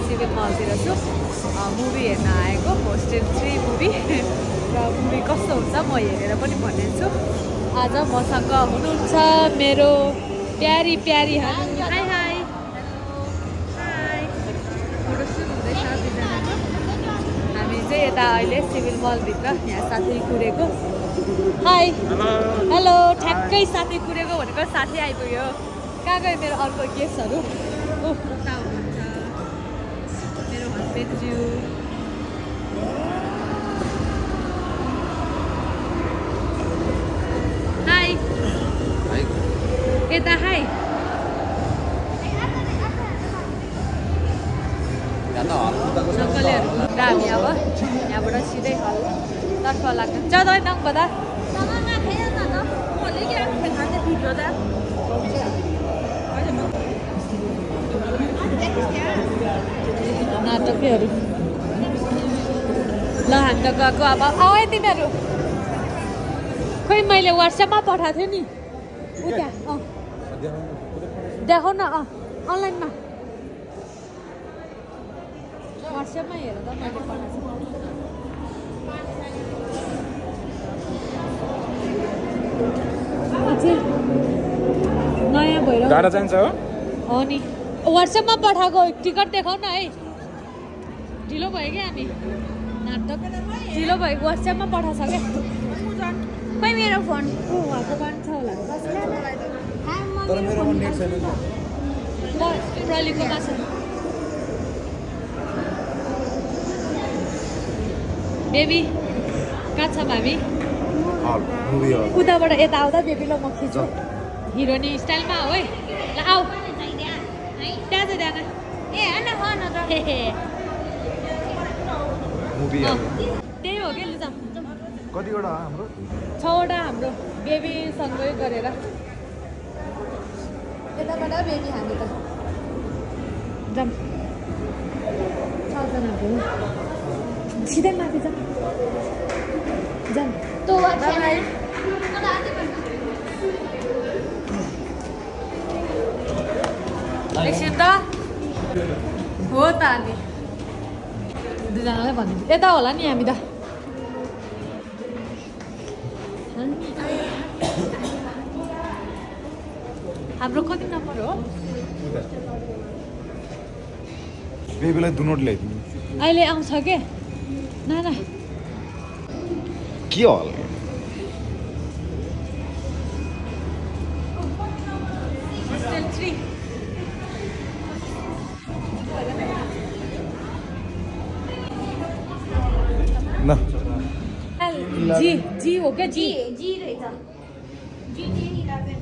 Civil मलतिर छु movie हेर्न आएको होस्टेल 3 मुभी र मुभी कस्तो हुन्छ म हेरेर पनि भन्नेछु आज मसँग हुनुहुन्छ मेरो प्यारी प्यारी high high high photo shoot हुँदैछ दुईजनाको हामी चाहिँ यता अहिले सिभिल मलभित्र यहाँ साथी कुरेको हाई हेलो ठ्याक्कै साथी कुरेको भनेको साथी आइपुग्यो कहाँ गयो मेरो अर्को गेस्टहरू कता हुनुहुन्छ मेरो हस्बेन्डज्यू हाई यता हाई जङ्गलेहरू घुम्दा हामी अब यहाँबाट सिधै हलतर्फ लाग्छ ज्यादा नङ बता नाटकहरू ल हामी त गएको अब आऊ है तिमीहरू खोइ मैले वाट्सएपमा पठाएको थिएँ नि ऊ त्यहाँ देखाउ न अनलाइनमा वाट्सएपमा हेर त मैले पठाएको छु नयाँ भएर गाडा चाहिन्छ हो नि वाट्सएपमा पठाएको टिकट देखाउ न है ढिलो भयो क्या हामी नाटक ढिलो भयो वाट्सएपमा पठाएको छ क्या खोइ मेरो फोन उहाँको पनि छ होला प्रलिकोमा छ बेबी कहाँ छ भाबी उताबाट यता आउँदा बेबी ल म खिच्छु हिरोनी स्टाइलमा हो है ल आऊ त्यहाँ त त्यहाँ ए होइन त्यही हो कि लु जाऊँ कतिवटा हाम्रो 6वटा हाम्रो बेबीसँगै गरेर यताबाट बेबी हामी त जाऊँ 6जनाको सिधै माथि जाऊँ एकछिन त हो त हामी दुईजनालाई भनिदिनु यता होला नि हामी त हाम्रो कति नम्बर हो बेबीलाई दुनोट ल्याइदिनु अहिले आउँछ के नाना के हल होस्टेल 3 न जी जी हो क्या जी जी रहेछ जी जी 11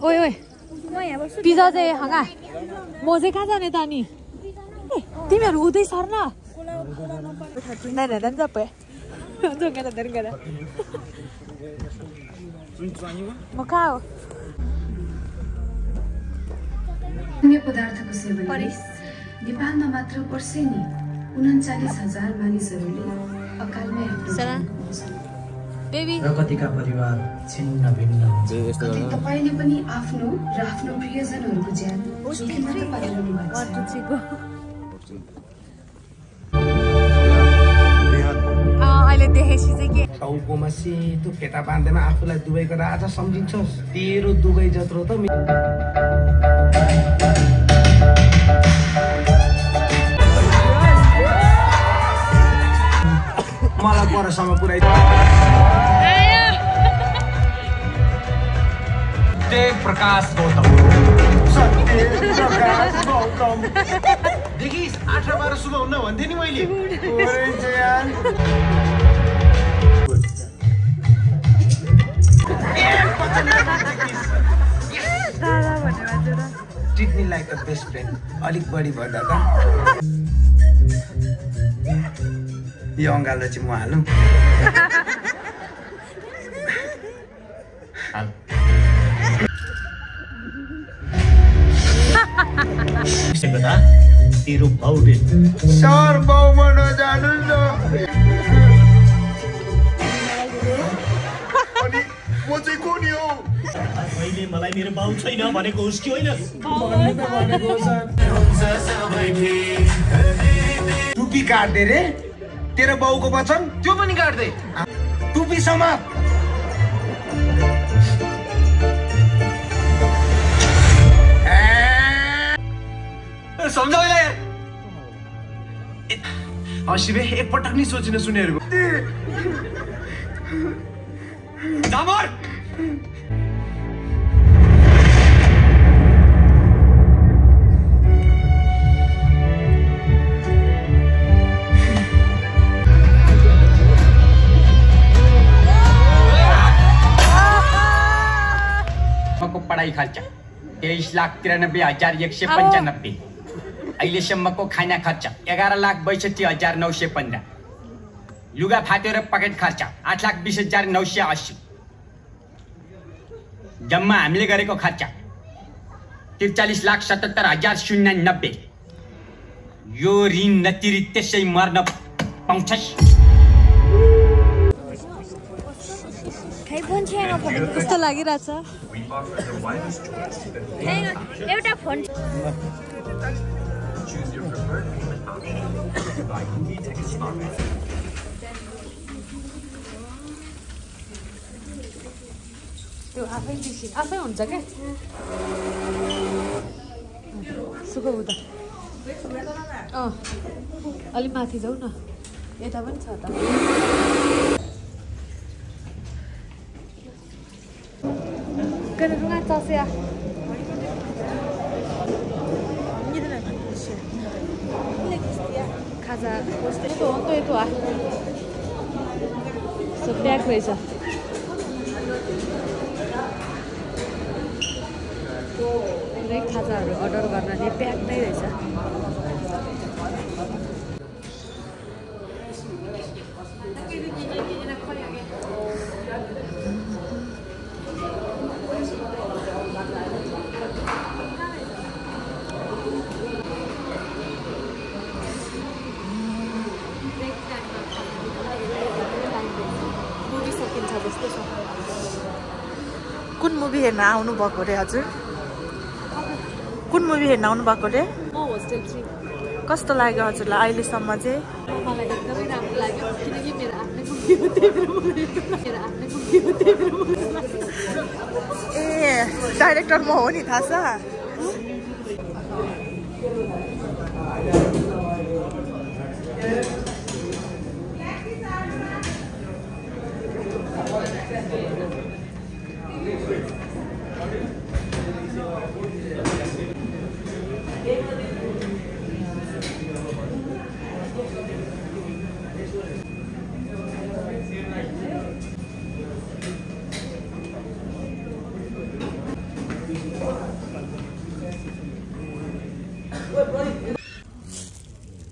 ओए ओए पिज्जा चाहिँ हाँगा म चाहिँ कहाँ जाने त नि तिमीहरू उतै सर न नाही नाही त्यांचा पे जोंगाला दरगडा म कहाँ हो अन्य पदार्थको सेवनले नेपालमा मात्र वर्षेनी 39,000 मानिसहरूले अकालमै बेबी र कतिका परिवार छिन्न भिन्न हुन्छ कतै तपाईले पनि आफ्नो र आफ्नो प्रियजनहरूको ज्यान जोखिममा पारिरहनु भएको छ अहिले देखेपछि चाहिँ के टाउकोमा सेतो फेटा बाँध्दैमा आफूलाई दुबईको राजा सम्झिन्छस् तेरो दुबई जत्रो त मलाई परसम्म पुऱ्याइदियो प्रकाश गौतम देखिस् 8 र 12 शुभ हुन्न भन्थे नि मैले treat me like a best friend अलिक बढी भयो दादा यो अङ्गालो चाहिँ म हालौँ तेरो बाउले सर बाउमा नजानु न म चाहिँ को नि हो मैले मलाई मेरो बाउ छैन भनेको होस् कि होइन टुपी काट्दे रे तेरो बाउको वचन त्यो पनि काट्दे टुपी समात सम्झाउला हसिबे एकपटक नि सोचिन सुनेहरुको जामर को पढ़ाई खर्चा 23,93,195 अहिलेसम्मको खाना खर्च 11,62,915 लुगा फाट्यो र पकेट खर्च 8,20,980 जम्मा हामीले गरेको खर्च 43,77,090 यो ऋण नतिरी त्यसै मर्न पाउँछस् कस्तो लागिरहेछ एउटा फोन त्यो आफै हुन्छ क्या सुको उता अलि माथि जाऊ न यता पनि छ त Kena atas ya. Kaza, itu ah. So bag रहेछ. पुरै खाजाहरू अर्डर गर्नाले प्याक नै रहेछ. कुन मुभी हेर्न आउनु भएको रे हजुर कुन मुभी हेर्न आउनु भएको रे म होस्टेल 3 कस्तो लाग्यो हजुरलाई अहिलेसम्म चाहिँ मलाई एकदमै राम्रो लाग्यो किनकि मेरो आफ्नै मुभी हो त्यही भएर ए डाइरेक्टर म हो नि थाहा छ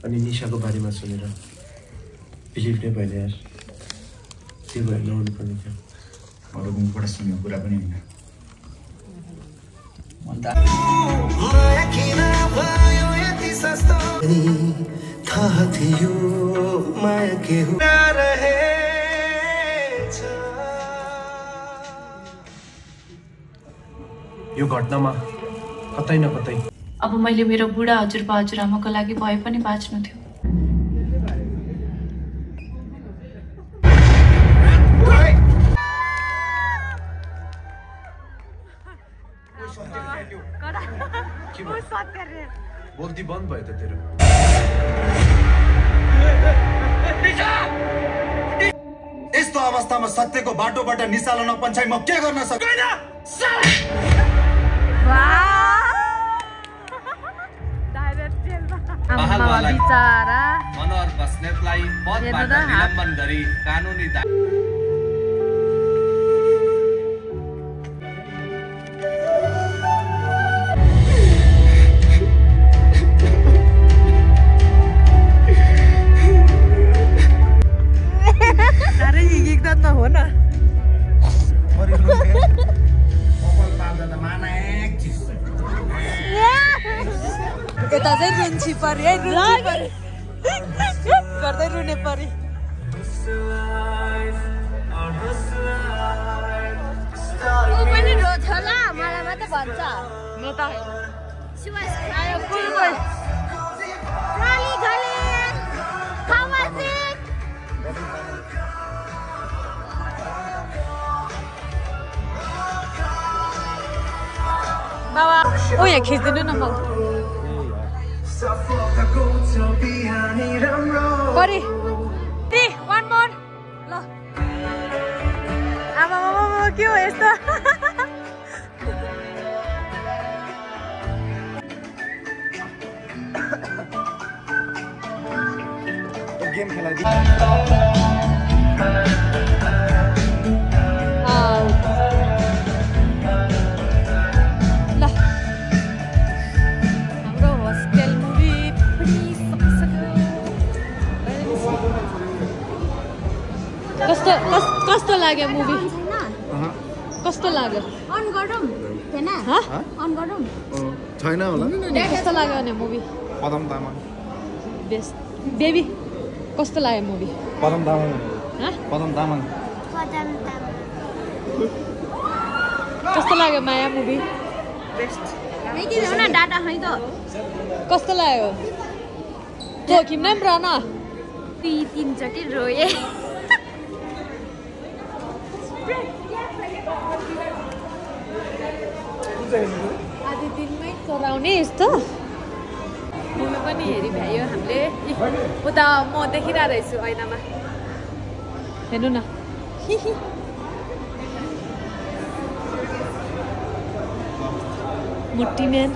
अनि निशाको बारेमा सुनेर बिलिभ नै भएन यार त्यो भएर नआउनु पर्ने थियो अरू मुखबाट सुनेको कुरा पनि होइन थाहा थियो माया के हो यो घटनामा कतै न कतै अब मैले मेरो बुढा हजुरबा हजुरआमाको लागि भए पनि बाँच्नु थियो बोल्ती बन्द भयो त तेरो यस्तो अवस्थामा सत्यको बाटोबाट निसाल्न नपन्छाइ म के गर्न सक्दैन बिचारा मनोहर बस्नेतलाई पदबाट निलम्बन गरी कानुनी हो न यता चाहिँ रुन्ची परि है गर्दै रुने परि पनि रोज होला मलाई मात्र भन्छ म त सुवास आयो पुलबुल राली गले खावासे बाबा ओ यहाँ खिच्दिनु न मलाई परे वान मोर ल आमा के हो यस्तो गेम खेला कस्तो लाग्यो मुभी कस्तो लाग्यो अन गरौँ हैन अन गरौँ छैन होला कस्तो लाग्यो भने movie Padam Tamang best baby कस्तो लाग्यो मुभी पदम तामाङ पदम तामाङ कस्तो लाग्यो माया मुभी बेस्ट के हो न डाटा है त कस्तो लाग्यो तो किम्ने प्रन तीन चोटि रोए आधी दिनमै चलाउने यस्तो मुभी पनि हेरि भ्यायो हामीले उता म देखिरहेको रहेछु ऐनामा हेर्नु न मुट्टी म्यान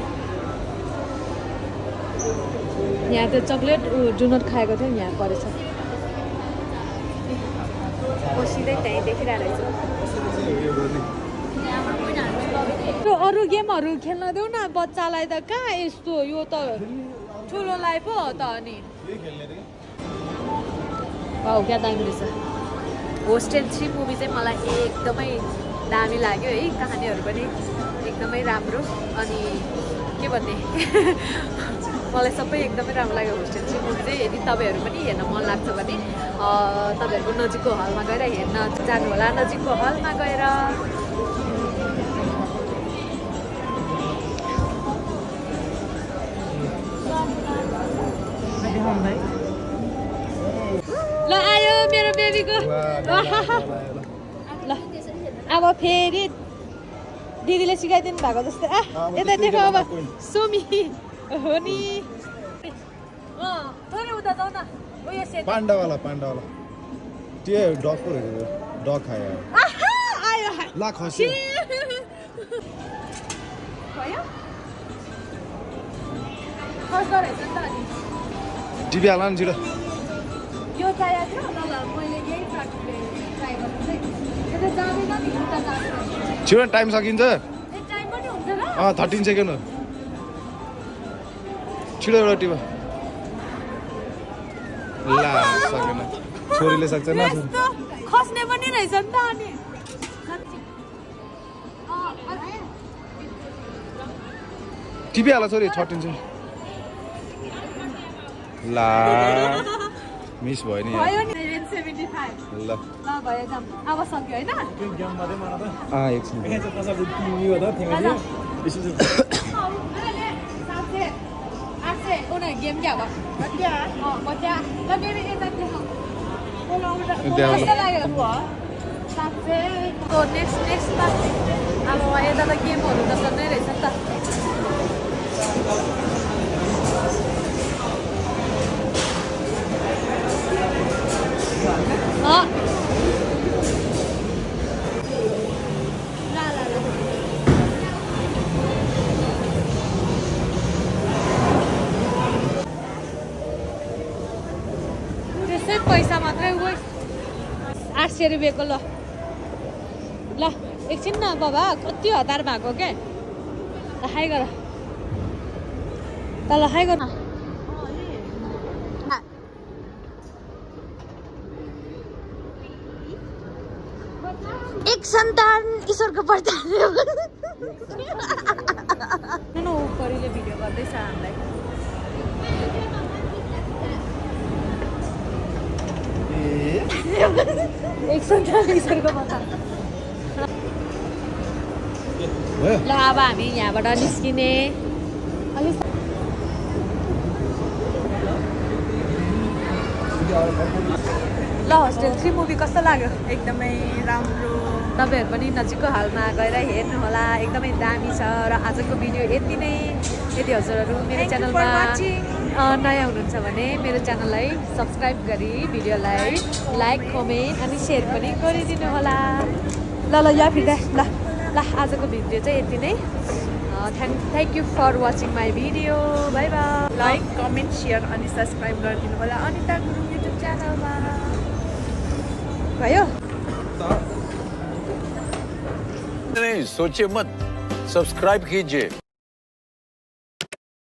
यहाँ त चक्लेट डोनट खाएको थियो यहाँ परेछ बसिँदै त्यहीँ देखिरहेको रहेछु अरू गेमहरू खेल्न देऊ न बच्चालाई त कहाँ यस्तो यो त ठुलोलाई पो हो त अनि भाउ क्या दामी रहेछ होस्टेल 3 मुभी चाहिँ मलाई एकदमै दामी लाग्यो है कहानीहरू पनि एकदमै राम्रो अनि के भन्ने मलाई सबै एकदमै राम्रो लाग्यो होस्टेल 3 मुभी चाहिँ यदि तपाईँहरू पनि हेर्न मन लाग्छ भने तपाईँहरूको नजिकको हलमा गएर हेर्न जानु होला नजिकको हलमा गएर ल आयो मेरो बेबीको ल अब फेरि दिदीले सिकाइदिनु भएको जस्तै यता देखो अब सुमी हो नि थोरै उता जाऊ न उयो सेट पाण्डावाला त्यो डग पो रहेछ डग खायो आयो ला खस्यो भयो खस्दो रहेछ नि त अनि टिभी हाल न छिटो यो चाहिएको थियो ल मैले यही ट्राई गर्छु चाहिँ यता जाँदैन नि उता जाँदैन छिटो टाइम सकिन्छ ए टाइम पनि हुन्छ र 13 सेकेन्ड हो छिटो एउटा टिभ ला सकेन छोरीले सक्छ न खस्ने पनि रहेछ नि त अनि टिभी हाल छोरी 13 सेकेन्ड ला मिस भयो नि भयो नि 775 ल भयो जाम अब सक्यो हैन गेम मात्रै मार त एकछिन उनीहरू गेम क्या अब बच्चा ल मेरो यता देखाऊ नेक्स्टमा अब यता त गेमहरू त गर्दै रहेछ नि त त्यसै पैसा मात्रै 800 रुपियाँको ल एकछिन न बाबा कति हतार भएको क्या हाई गर त ल हाई गर एक सन्तान ईश्वरको वरदान नो परिले भिडियो गर्दैछ हामीलाई एक सन्तान ईश्वरको वरदान ल अब हामी यहाँबाट निस्किने ल होस्टेल 3 मुभी कस्तो लाग्यो एकदमै राम्रो तपाईहरु पनि नजिकको हालमा गएर हेर्नु होला एकदमै दामी छ र आजको भिडियो यति नै यदि हजुरहरु मेरो च्यानलमा नयाँ हुनुहुन्छ भने मेरो च्यानललाई सब्स्क्राइब गरी भिडियोलाई लाइक कमेन्ट अनि शेयर पनि गरिदिनु होला ल ल या फिर्दा ल ल आजको भिडियो चाहिँ यति नै thank you for watching my video bye bye like comment share अनि सब्स्क्राइब गरिदिनु होला अनिता गुरुङ युट्युब च्यानलमा भयो नहीं सोचिए मत सब्सक्राइब कीजिए